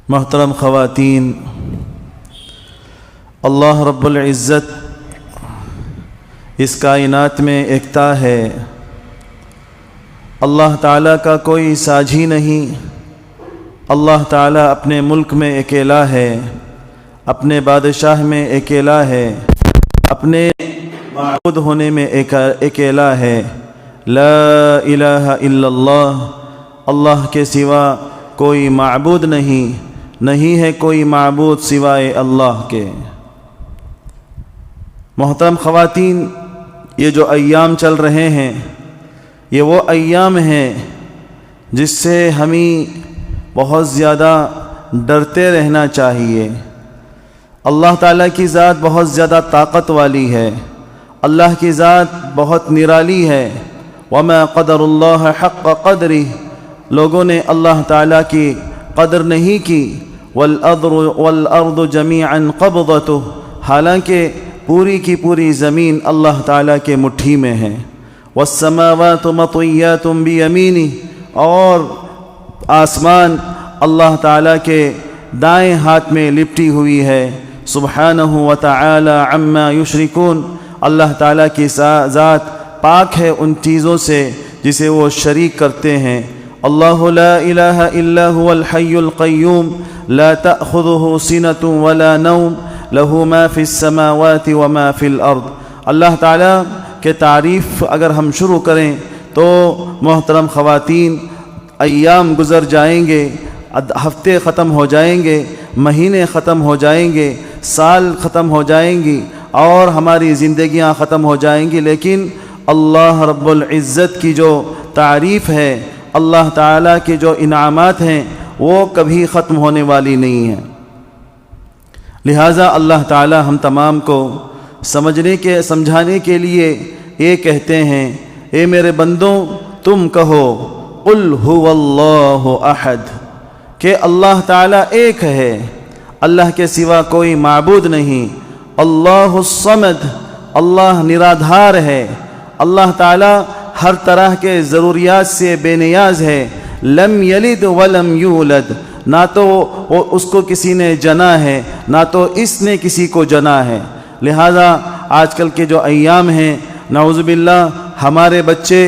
محترم خواتین، اللہ رب العزت اس کائنات میں یکتا ہے۔ اللہ تعالیٰ کا کوئی ساجھی نہیں۔ اللہ تعالیٰ اپنے ملک میں اکیلا ہے، اپنے بادشاہ میں اکیلا ہے، اپنے معبود ہونے میں اکیلا ہے۔ لا الہ الا اللہ، اللہ کے سوا کوئی معبود نہیں ہے کوئی معبود سوائے اللہ کے۔ محترم خواتین، یہ جو ایام چل رہے ہیں یہ وہ ایام ہیں جس سے ہمیں بہت زیادہ ڈرتے رہنا چاہیے۔ اللہ تعالیٰ کی ذات بہت زیادہ طاقت والی ہے، اللہ کی ذات بہت نرالی ہے۔ وما قدر اللہ حق قدرہ، لوگوں نے اللہ تعالیٰ کی قدر نہیں کی۔ والارض جمیعا قبضتہ، حالانکہ پوری کی پوری زمین اللہ تعالیٰ کے مٹھی میں ہے۔ والسماوات مطویات بیمینہ، اور آسمان اللہ تعالیٰ کے دائیں ہاتھ میں لپٹی ہوئی ہے۔ سبحانہ وتعالی عما یشرکون، اللہ تعالیٰ کی ذات پاک ہے ان چیزوں سے جسے وہ شریک کرتے ہیں۔ اللہ لا الہ الا هو الحی القیوم لا تأخذہ سنۃ ولا نوم لہ ما فی السماوات وما فی الارض۔ اللہ تعالیٰ کے تعریف اگر ہم شروع کریں تو محترم خواتین، ایام گزر جائیں گے، ہفتے ختم ہو جائیں گے، مہینے ختم ہو جائیں گے، سال ختم ہو جائیں گی اور ہماری زندگیاں ختم ہو جائیں گی، لیکن اللہ رب العزت کی جو تعریف ہے، اللہ تعالیٰ کے جو انعامات ہیں وہ کبھی ختم ہونے والی نہیں ہیں۔ لہٰذا اللہ تعالیٰ ہم تمام کو سمجھانے کے لیے یہ کہتے ہیں، اے میرے بندوں تم کہو قل هو اللہ احد، کہ اللہ تعالیٰ ایک ہے، اللہ کے سوا کوئی معبود نہیں۔ اللہ الصمد، اللہ نرادھار ہے، اللہ تعالیٰ ہر طرح کے ضروریات سے بے نیاز ہے۔ لم یلد ولم یولد، نہ تو اس کو کسی نے جنا ہے نہ تو اس نے کسی کو جنا ہے۔ لہذا آج کل کے جو ایام ہیں، نعوذ باللہ ہمارے بچے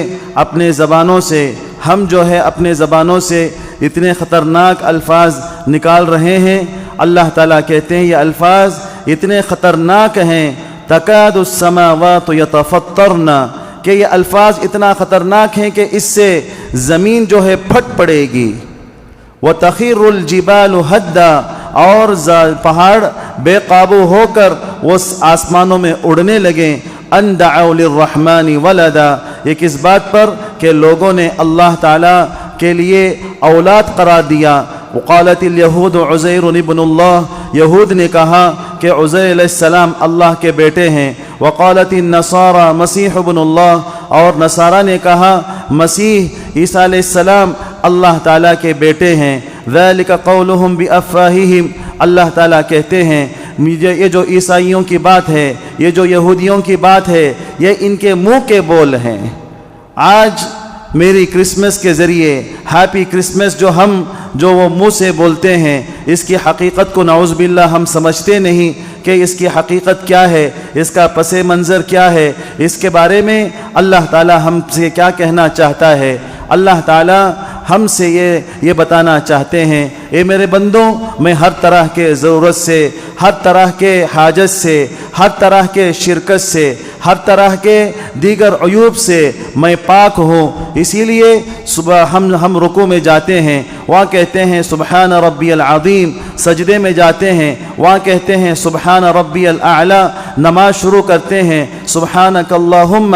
اپنے زبانوں سے، ہم جو ہے اپنے زبانوں سے اتنے خطرناک الفاظ نکال رہے ہیں۔ اللہ تعالیٰ کہتے ہیں یہ الفاظ اتنے خطرناک ہیں، تکاد السماوات یتفطرن، کہ یہ الفاظ اتنا خطرناک ہیں کہ اس سے زمین جو ہے پھٹ پڑے گی۔ وَتَخِرُّ الْجِبَالُ هَدًّا، اور پہاڑ بے قابو ہو کر وہ آسمانوں میں اڑنے لگیں۔ أَن دَعَوْا لِلرَّحْمَنِ وَلَدًا، یہ کس بات پر کہ لوگوں نے اللہ تعالیٰ کے لیے اولاد قرار دیا۔ وقالت اليہود عزیر ابن اللہ، یہود نے کہا کہ عزیر علیہ السلام اللہ کے بیٹے ہیں۔ وقالت النصارى مسیح ابن اللہ، اور نصارہ نے کہا مسیح عیسیٰ علیہ السلام اللہ تعالیٰ کے بیٹے ہیں۔ ذلك قولهم بافواہہم، اللہ تعالیٰ کہتے ہیں یہ جو عیسائیوں کی بات ہے، یہ جو یہودیوں کی بات ہے، یہ ان کے منہ کے بول ہیں۔ آج میری کرسمس کے ذریعے ہیپی کرسمس جو وہ منہ سے بولتے ہیں، اس کی حقیقت کو نعوذ باللہ ہم سمجھتے نہیں کہ اس کی حقیقت کیا ہے، اس کا پس منظر کیا ہے، اس کے بارے میں اللہ تعالیٰ ہم سے کیا کہنا چاہتا ہے۔ اللہ تعالیٰ ہم سے یہ بتانا چاہتے ہیں، اے میرے بندوں، میں ہر طرح کے ضرورت سے، ہر طرح کے حاجت سے، ہر طرح کے شرکت سے، ہر طرح کے دیگر عیوب سے میں پاک ہوں۔ اسی لیے صبح ہم رکوع میں جاتے ہیں، وہاں کہتے ہیں سبحان ربی العظیم، سجدے میں جاتے ہیں وہاں کہتے ہیں سبحان ربی الاعلی، نماز شروع کرتے ہیں سبحانک اللہم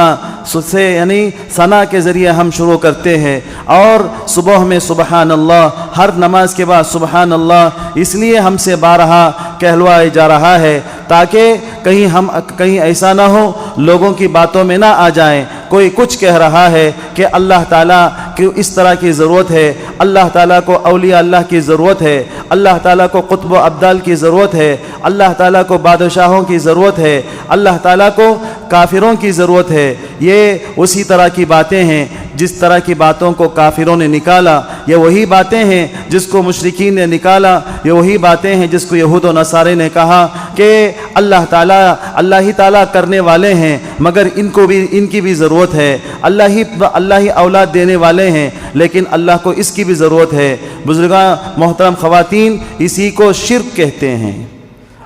سے، یعنی ثنا کے ذریعے ہم شروع کرتے ہیں، اور صبح میں سبحان اللہ، ہر نماز کے بعد سبحان اللہ، اس لیے ہم سے بارہا کہلوایا جا رہا ہے تاکہ کہیں ایسا نہ ہو لوگوں کی باتوں میں نہ آ جائیں کوئی کچھ کہہ رہا ہے کہ اللہ تعالیٰ کی اس طرح کی ضرورت ہے، اللہ تعالیٰ کو اولیاء اللہ کی ضرورت ہے، اللہ تعالیٰ کو قطب و ابدال کی ضرورت ہے، اللہ تعالیٰ کو بادشاہوں کی ضرورت ہے، اللہ تعالیٰ کو کافروں کی ضرورت ہے۔ یہ اسی طرح کی باتیں ہیں جس طرح کی باتوں کو کافروں نے نکالا یہ وہی باتیں ہیں جس کو مشرکین نے نکالا، یہ وہی باتیں ہیں جس کو یہود و نصارے نے کہا کہ اللہ ہی تعالیٰ کرنے والے ہیں، مگر ان کی بھی ضرورت ہے، اللہ ہی اولاد دینے والے ہیں، لیکن اللہ کو اس کی بھی ضرورت ہے۔ بزرگاں محترم خواتین، اسی کو شرک کہتے ہیں،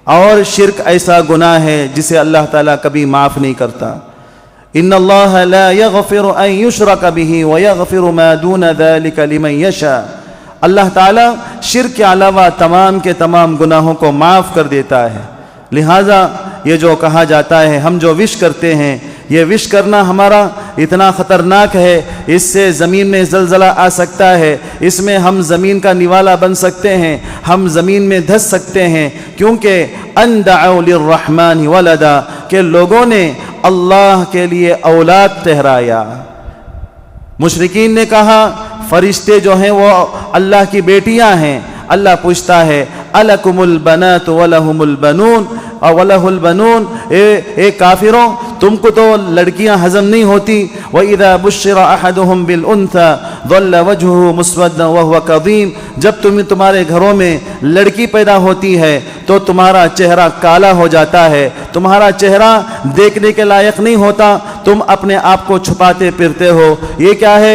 اور شرک ایسا گناہ ہے جسے اللہ تعالیٰ کبھی معاف نہیں کرتا۔ ان اللہ لا یغفر ان یشرک بہ ویغفر ما دون ذلک لمن یشاء۔ اللہ تعالیٰ شرک کے علاوہ تمام کے تمام گناہوں کو معاف کر دیتا ہے۔ لہٰذا یہ جو کہا جاتا ہے، ہم جو وش کرتے ہیں، یہ وش کرنا ہمارا اتنا خطرناک ہے، اس سے زمین میں زلزلہ آ سکتا ہے، اس میں ہم زمین کا نوالا بن سکتے ہیں، ہم زمین میں دھس سکتے ہیں، کیونکہ ان دعوا للرحمن ولدا کہ لوگوں نے اللہ کے لیے اولاد ٹھہرایا۔ مشرکین نے کہا فرشتے جو ہیں وہ اللہ کی بیٹیاں ہیں۔ اللہ پوچھتا ہے الکم البنات ولہم البنون وَلَهُ الْبَنُونَ، اے کافروں تم کو تو لڑکیاں ہضم نہیں ہوتی۔ وَإِذَا بُشِّرَ أَحَدُهُمْ بِالْأُنْثَى ظَلَّ وَجْهُهُ مُسْوَدًّا وَهُوَ كَظِيمٌ، جب تمہارے گھروں میں لڑکی پیدا ہوتی ہے تو تمہارا چہرہ کالا ہو جاتا ہے، تمہارا چہرہ دیکھنے کے لائق نہیں ہوتا، تم اپنے آپ کو چھپاتے پھرتے ہو۔ یہ کیا ہے؟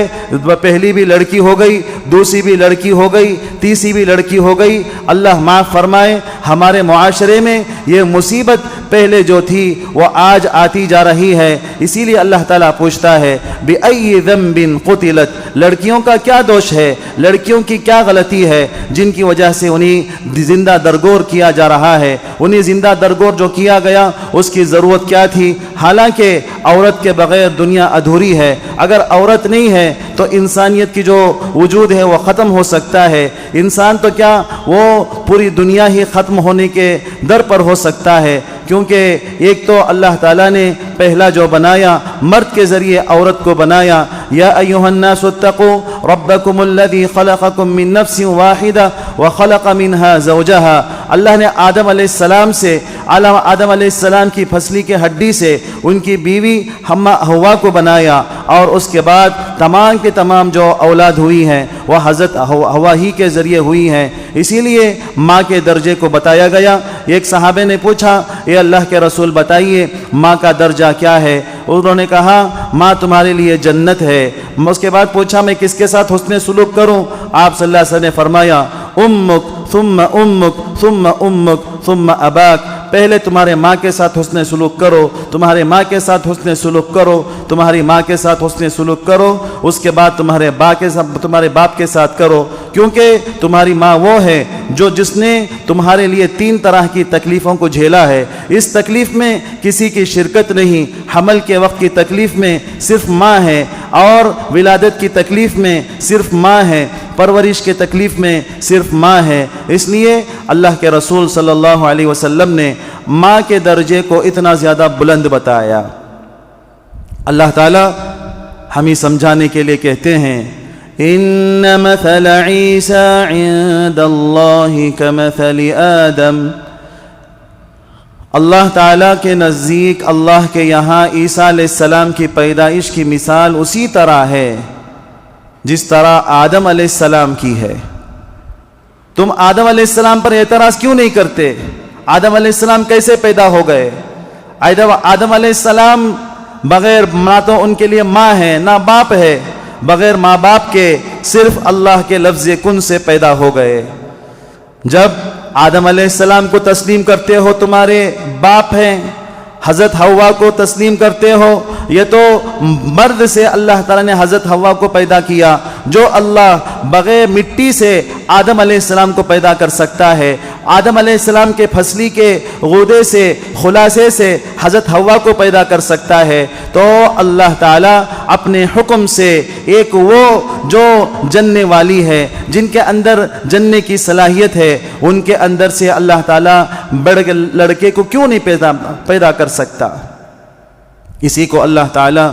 پہلی بھی لڑکی ہو گئی، دوسری بھی لڑکی ہو گئی، تیسری بھی لڑکی ہو گئی۔ اللہ معاف فرمائے، ہمارے معاشرے میں یہ مصیبت پہلے جو تھی وہ آج آتی جا رہی ہے۔ اسی لیے اللہ تعالیٰ پوچھتا ہے بِأَيِّ ذَنْبٍ قُتِلَتْ، لڑکیوں کا کیا دوش ہے، لڑکیوں کی کیا غلطی ہے جن کی وجہ سے انہیں زندہ درگور کیا جا رہا ہے۔ انہیں زندہ درگور جو کیا گیا اس کی ضرورت کیا تھی؟ حالانکہ عورت کے بغیر دنیا ادھوری ہے۔ اگر عورت نہیں ہے تو انسانیت کی جو وجود ہے وہ ختم ہو سکتا ہے۔ انسان تو کیا وہ پوری دنیا ہی ختم ہونے کے در پر ہو سکتا ہے، کیونکہ ایک تو اللہ تعالیٰ نے پہلا جو بنایا مرد کے ذریعے عورت کو بنایا۔ یا ایھا الناس اتقوا ربکم الذی خلقکم من نفس واحدہ وخلق منها زوجها، اللہ نے آدم علیہ السلام سے آدم علیہ السلام کی پھسلی کے ہڈی سے ان کی بیوی حوا کو بنایا، اور اس کے بعد تمام کے تمام جو اولاد ہوئی ہیں وہ حضرت حوا ہی کے ذریعے ہوئی ہیں۔ اسی لیے ماں کے درجے کو بتایا گیا۔ ایک صحابہ نے پوچھا اے اللہ کے رسول بتائیے ماں کا درجہ کیا ہے؟ انہوں نے کہا ماں تمہارے لیے جنت ہے۔ اس کے بعد پوچھا میں کس کے ساتھ حسن سلوک کروں؟ آپ صلی اللہ علیہ وسلم نے فرمایا امک ثم امک ثم امک ثم اباک، پہلے تمہارے ماں کے ساتھ حسن سلوک کرو، تمہارے ماں کے ساتھ حسن سلوک کرو، تمہاری ماں کے ساتھ حسن سلوک کرو، اس کے بعد تمہارے باپ کے ساتھ کرو، کیونکہ تمہاری ماں وہ ہے جس نے تمہارے لیے 3 طرح کی تکلیفوں کو جھیلا ہے۔ اس تکلیف میں کسی کی شرکت نہیں، حمل کے وقت کی تکلیف میں صرف ماں ہے، اور ولادت کی تکلیف میں صرف ماں ہے، پرورش کے تکلیف میں صرف ماں ہے۔ اس لیے اللہ کے رسول صلی اللہ علیہ وسلم نے ماں کے درجے کو اتنا زیادہ بلند بتایا۔ اللہ تعالیٰ ہمیں سمجھانے کے لیے کہتے ہیں ان مثل عیسیٰ عند اللہ کمثل آدم، اللہ تعالیٰ کے نزدیک اللہ کے یہاں عیسیٰ علیہ السلام کی پیدائش کی مثال اسی طرح ہے جس طرح آدم علیہ السلام کی ہے۔ تم آدم علیہ السلام پر اعتراض کیوں نہیں کرتے؟ آدم علیہ السلام کیسے پیدا ہو گئے؟ آدم علیہ السلام بغیر نہ تو ان کے لیے ماں ہے نہ باپ ہے، بغیر ماں باپ کے صرف اللہ کے لفظ کن سے پیدا ہو گئے۔ جب آدم علیہ السلام کو تسلیم کرتے ہو تمہارے باپ ہیں، حضرت حوا کو تسلیم کرتے ہو، یہ تو مرد سے اللہ تعالیٰ نے حضرت حوا کو پیدا کیا۔ جو اللہ بغیر مٹی سے آدم علیہ السلام کو پیدا کر سکتا ہے، آدم علیہ السلام کے پھسلی کے غدے سے خلاصے سے حضرت حوا کو پیدا کر سکتا ہے، تو اللہ تعالیٰ اپنے حکم سے ایک وہ جو جننے والی ہے، جن کے اندر جننے کی صلاحیت ہے، ان کے اندر سے اللہ تعالیٰ بڑے لڑکے کو کیوں نہیں پیدا کر سکتا؟ اسی کو اللہ تعالیٰ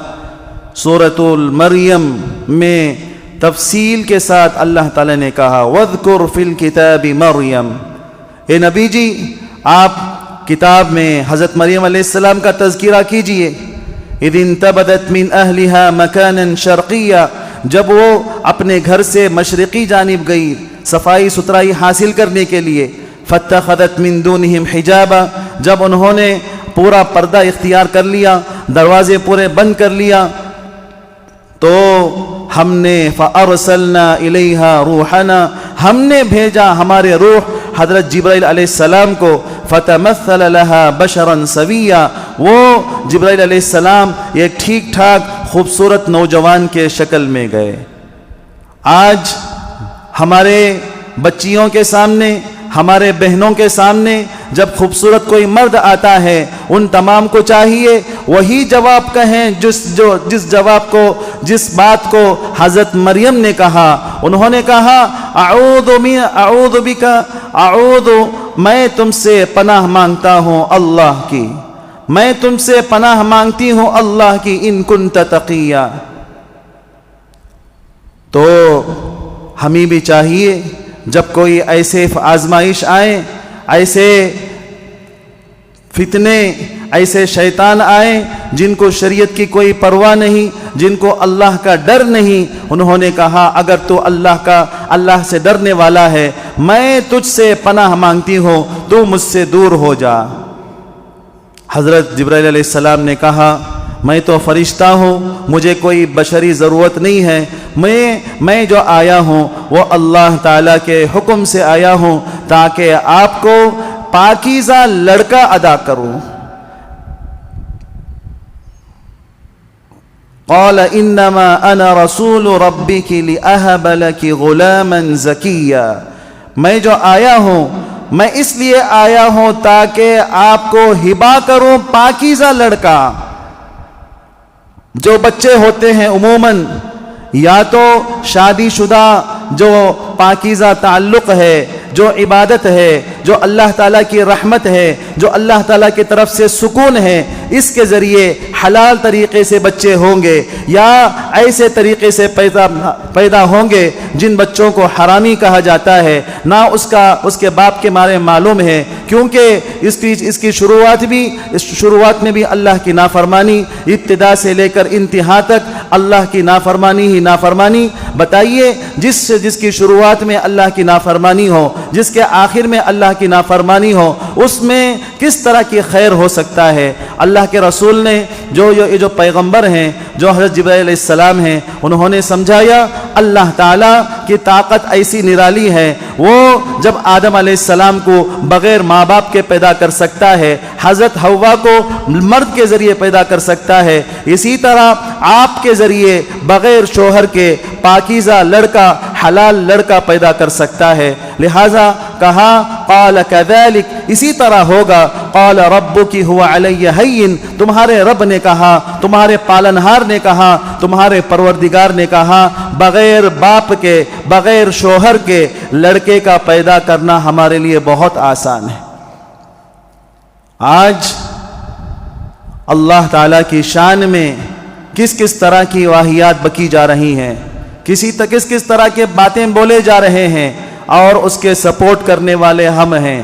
سورۃ المریم میں تفصیل کے ساتھ اللہ تعالیٰ نے کہا وَاذْكُرْ فِي الْكِتَابِ مَرْيَمْ، اے نبی جی آپ کتاب میں حضرت مریم علیہ السلام کا تذکرہ کیجئے۔ اذ انتبذت من اہلها مکانا شرقیا، جب وہ اپنے گھر سے مشرقی جانب گئی صفائی ستھرائی حاصل کرنے کے لیے، فاتخذت من دونہم حجابا، جب انہوں نے پورا پردہ اختیار کر لیا، دروازے پورے بند کر لیا، تو ہم نے فارسلنا الیہا روحنا، ہم نے بھیجا ہمارے روح حضرت جبرائیل علیہ السلام کو، فتمثل لها بشرا سویا، وہ جبرائیل علیہ السلام ایک ٹھیک ٹھاک خوبصورت نوجوان کے شکل میں گئے۔ آج ہمارے بچیوں کے سامنے، ہمارے بہنوں کے سامنے جب خوبصورت کوئی مرد آتا ہے، ان تمام کو چاہیے وہی جواب کہیں جس بات کو حضرت مریم نے کہا۔ انہوں نے کہا میں تم سے پناہ مانگتا ہوں اللہ کی، میں تم سے پناہ مانگتی ہوں اللہ کی، ان کنت تقیہ۔ تو ہمیں بھی چاہیے جب کوئی ایسے آزمائش آئے، ایسے فتنے، ایسے شیطان آئے جن کو شریعت کی کوئی پرواہ نہیں، جن کو اللہ کا ڈر نہیں، انہوں نے کہا اگر تو اللہ سے ڈرنے والا ہے، میں تجھ سے پناہ مانگتی ہوں، تو مجھ سے دور ہو جا۔ حضرت جبرائیل علیہ السلام نے کہا میں تو فرشتہ ہوں، مجھے کوئی بشری ضرورت نہیں ہے، میں جو آیا ہوں وہ اللہ تعالیٰ کے حکم سے آیا ہوں تاکہ آپ کو پاکیزہ لڑکا عطا کروں۔ قال انما انا رسول ربک لأہب لک غلاما زکیا، میں جو آیا ہوں میں اس لیے آیا ہوں تاکہ آپ کو ہبا کروں پاکیزہ لڑکا۔ جو بچے ہوتے ہیں عموماً یا تو شادی شدہ جو پاکیزہ تعلق ہے، جو عبادت ہے، جو اللہ تعالیٰ کی رحمت ہے، جو اللہ تعالیٰ کی طرف سے سکون ہے، اس کے ذریعے حلال طریقے سے بچے ہوں گے، یا ایسے طریقے سے پیدا ہوں گے جن بچوں کو حرامی کہا جاتا ہے، نہ اس کے باپ کے بارے میں معلوم ہے، کیونکہ اس کی شروعات میں بھی اللہ کی نافرمانی، ابتدا سے لے کر انتہا تک اللہ کی نافرمانی ہی نافرمانی۔ بتائیے جس کی شروعات میں اللہ کی نافرمانی ہو، جس کے آخر میں اللہ کی نافرمانی ہو، اس میں کس طرح کی خیر ہو سکتا ہے؟ اللہ کے رسول نے جو پیغمبر ہیں، جو حضرت جبرائیل علیہ السلام ہیں، انہوں نے سمجھایا اللہ تعالیٰ کی طاقت ایسی نرالی ہے، وہ جب آدم علیہ السلام کو بغیر ماں باپ کے پیدا کر سکتا ہے، حضرت حوا کو مرد کے ذریعے پیدا کر سکتا ہے، اسی طرح آپ کے ذریعے بغیر شوہر کے پاکیزہ لڑکا، حلال لڑکا پیدا کر سکتا ہے۔ لہذا کہا قال کذالک، اسی طرح ہوگا، قال ربک هو علی ہین، تمہارے رب نے کہا، تمہارے پالنہار نے کہا، تمہارے پروردگار نے کہا بغیر باپ کے، بغیر شوہر کے لڑکے کا پیدا کرنا ہمارے لیے بہت آسان ہے۔ آج اللہ تعالیٰ کی شان میں کس طرح کی واہیات بکی جا رہی ہیں، کس طرح کے باتیں بولے جا رہے ہیں، اور اس کے سپورٹ کرنے والے ہم ہیں۔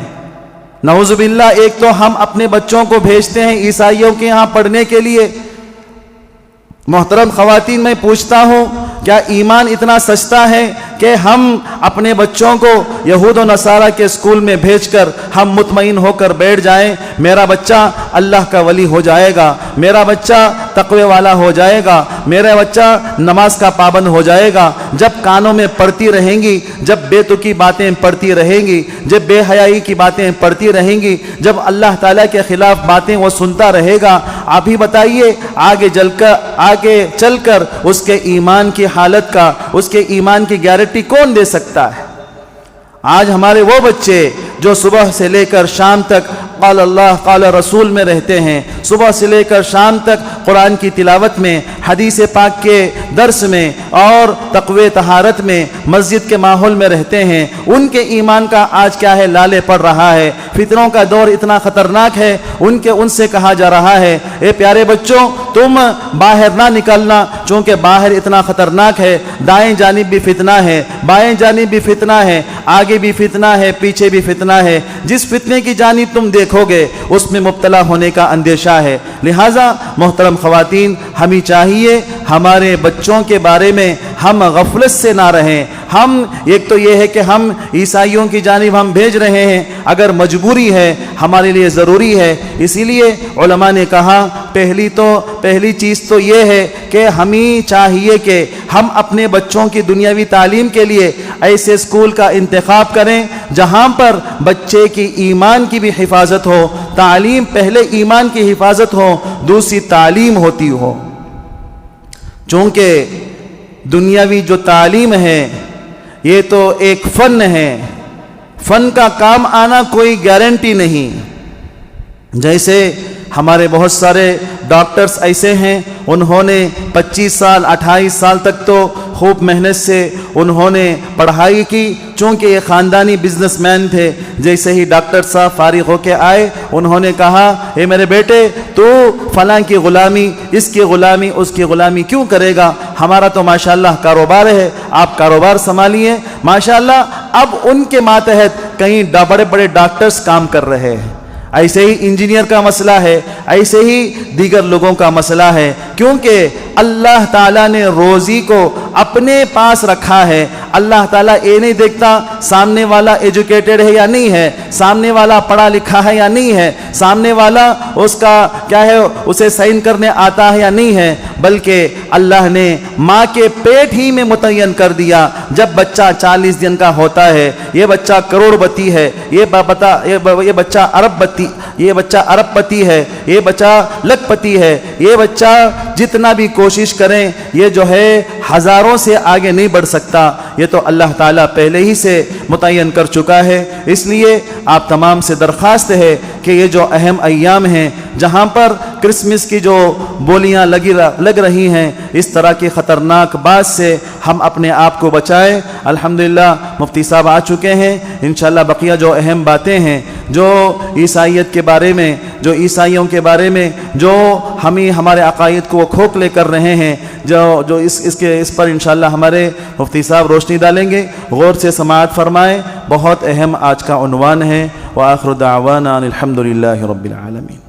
نعوذ باللہ، ایک تو ہم اپنے بچوں کو بھیجتے ہیں عیسائیوں کے ہاں پڑھنے کے لیے۔ محترم خواتین، میں پوچھتا ہوں کیا ایمان اتنا سستا ہے کہ ہم اپنے بچوں کو یہود و نصارہ کے اسکول میں بھیج کر ہم مطمئن ہو کر بیٹھ جائیں میرا بچہ اللہ کا ولی ہو جائے گا، میرا بچہ تقوی والا ہو جائے گا، میرا بچہ نماز کا پابند ہو جائے گا؟ جب کانوں میں پڑتی رہیں گی، جب بے تکی باتیں پڑتی رہیں گی، جب بے حیائی کی باتیں پڑتی رہیں گی، جب اللہ تعالیٰ کے خلاف باتیں وہ سنتا رہے گا، آپ ہی بتائیے آگے چل کر اس کے ایمان کی حالت کا، اس کے ایمان کی گارنٹی کون دے سکتا ہے؟ آج ہمارے وہ بچے جو صبح سے لے کر شام تک قال اللہ قال رسول میں رہتے ہیں، صبح سے لے کر شام تک قرآن کی تلاوت میں، حدیث پاک کے درس میں اور تقوی طہارت میں، مسجد کے ماحول میں رہتے ہیں، ان کے ایمان کا آج کیا ہے؟ لالے پڑ رہا ہے۔ فتنوں کا دور اتنا خطرناک ہے، ان سے کہا جا رہا ہے اے پیارے بچوں تم باہر نہ نکلنا، چونکہ باہر اتنا خطرناک ہے، دائیں جانب بھی فتنہ ہے، بائیں جانب بھی فتنہ ہے، آگے بھی فتنہ ہے، پیچھے بھی فتنہ ہے، جس فتنے کی جانب تم دیکھ دیکھو گے اس میں مبتلا ہونے کا اندیشہ ہے۔ لہٰذا محترم خواتین، ہمیں چاہیے ہمارے بچوں کے بارے میں ہم غفلت سے نہ رہیں۔ ہم ایک تو یہ ہے کہ ہم عیسائیوں کی جانب ہم بھیج رہے ہیں، اگر مجبوری ہے ہمارے لیے ضروری ہے، اسی لیے علماء نے کہا پہلی چیز تو یہ ہے کہ ہمیں چاہیے کہ ہم اپنے بچوں کی دنیاوی تعلیم کے لیے ایسے اسکول کا انتخاب کریں جہاں پر بچے کی ایمان کی بھی حفاظت ہو۔ تعلیم پہلے ایمان کی حفاظت ہو، دوسری تعلیم ہوتی ہو، چونکہ دنیاوی جو تعلیم ہے یہ تو ایک فن ہے، فن کا کام آنا کوئی گارنٹی نہیں۔ جیسے ہمارے بہت سارے ڈاکٹرز ایسے ہیں، انہوں نے 25 سال 28 سال تک تو خوب محنت سے انہوں نے پڑھائی کی، چونکہ یہ خاندانی بزنس مین تھے۔ جیسے ہی ڈاکٹر صاحب فارغ ہو کے آئے، انہوں نے کہا اے میرے بیٹے، تو فلاں کی غلامی، اس کی غلامی، اس کی غلامی کیوں کرے گا؟ ہمارا تو ماشاءاللہ کاروبار ہے، آپ کاروبار سنبھالیے۔ ماشاءاللہ اب ان کے ماتحت کئی بڑے بڑے ڈاکٹرز کام کر رہے ہیں۔ ایسے ہی انجینئر کا مسئلہ ہے، ایسے ہی دیگر لوگوں کا مسئلہ ہے، کیونکہ اللہ تعالیٰ نے روزی کو اپنے پاس رکھا ہے۔ اللہ تعالیٰ یہ نہیں دیکھتا سامنے والا ایجوکیٹڈ ہے یا نہیں ہے، سامنے والا پڑھا لکھا ہے یا نہیں ہے، سامنے والا اس کا کیا ہے، اسے سائن کرنے آتا ہے یا نہیں ہے، بلکہ اللہ نے ماں کے پیٹ ہی میں متعین کر دیا۔ جب بچہ 40 دن کا ہوتا ہے، یہ بچہ کروڑ پتی ہے، یہ بچہ ارب پتی ہے، یہ بچہ لکھ پتی ہے، یہ بچہ جتنا بھی کوشش کریں یہ جو ہے ہزاروں سے آگے نہیں بڑھ سکتا۔ یہ تو اللہ تعالیٰ پہلے ہی سے متعین کر چکا ہے۔ اس لیے آپ تمام سے درخواست ہے کہ یہ جو اہم ایام ہیں جہاں پر کرسمس کی جو بولیاں لگ رہی ہیں، اس طرح کی خطرناک بات سے ہم اپنے آپ کو بچائیں۔ الحمدللہ مفتی صاحب آ چکے ہیں، انشاءاللہ بقیہ جو اہم باتیں ہیں، جو عیسائیت کے بارے میں، جو عیسائیوں کے بارے میں جو ہمیں ہمارے عقائد کو کھوکھلے کر رہے ہیں، جو اس پر انشاءاللہ ہمارے مفتی صاحب روشنی ڈالیں گے، غور سے سماعت فرمائیں۔ بہت اہم آج کا عنوان ہے۔ وآخر دعوانا الحمدللہ رب العالمین۔